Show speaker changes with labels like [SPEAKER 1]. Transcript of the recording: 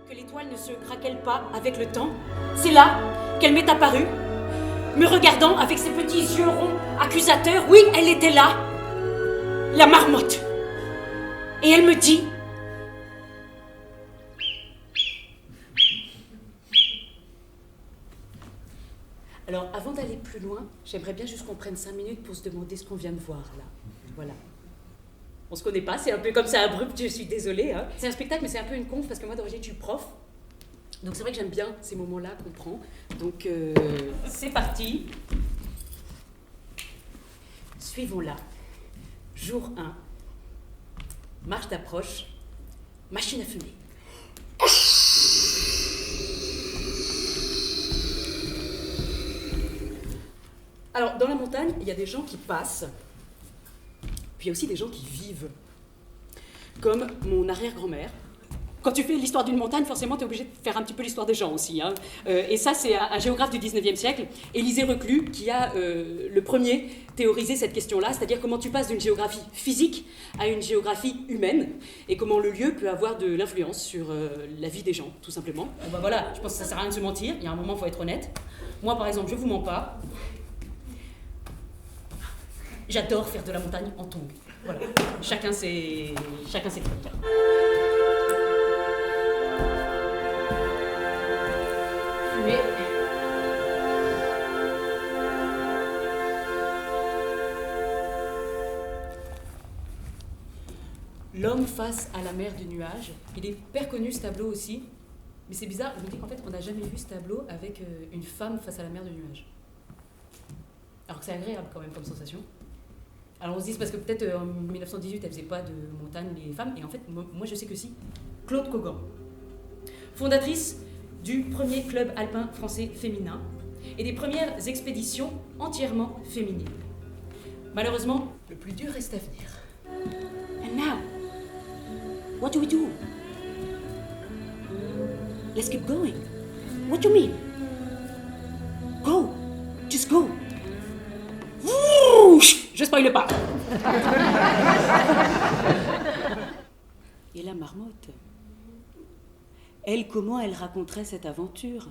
[SPEAKER 1] que l'étoile ne se craquelle pas avec le temps, c'est là qu'elle m'est apparue, me regardant avec ses petits yeux ronds accusateurs. Oui, elle était là, la marmotte. Et elle me dit... Alors, avant d'aller plus loin, j'aimerais bien juste qu'on prenne 5 minutes pour se demander ce qu'on vient de voir, là. Voilà. On se connaît pas, c'est un peu comme ça abrupt, je suis désolée. Hein. C'est un spectacle, mais c'est un peu une conf, parce que moi, d'origine, je suis prof. Donc c'est vrai que j'aime bien ces moments-là qu'on prend. Donc, c'est parti. Suivons-la. Jour 1. Marche d'approche. Machine à fumer. Alors, dans la montagne, il y a des gens qui passent, puis il y a aussi des gens qui vivent. Comme mon arrière-grand-mère. Quand tu fais l'histoire d'une montagne, forcément, tu es obligé de faire un petit peu l'histoire des gens aussi. Hein. Et ça, c'est un géographe du 19e siècle, Élisée Reclus, qui a le premier théorisé cette question-là, c'est-à-dire comment tu passes d'une géographie physique à une géographie humaine, et comment le lieu peut avoir de l'influence sur la vie des gens, tout simplement. Bon, ben voilà, je pense que ça sert à rien de se mentir, il y a un moment, il faut être honnête. Moi, par exemple, je vous mens pas. J'adore faire de la montagne en tongs. Voilà, chacun ses trucs. Mais... L'homme face à la mer du nuage, il est hyper connu ce tableau aussi, mais c'est bizarre, je me dis qu'en fait on n'a jamais vu ce tableau avec une femme face à la mer du nuage. Alors que c'est agréable quand même comme sensation. Alors on se dit c'est parce que peut-être en 1918 elle faisait pas de montagne les femmes, et en fait moi je sais que si. Claude Cogan, fondatrice du premier club alpin français féminin et des premières expéditions entièrement féminines. Malheureusement, le plus dur reste à venir. And now, what do we do? Let's keep going. What do you mean? Go, just go. Je spoile pas. Et la marmotte, elle, comment elle raconterait cette aventure ?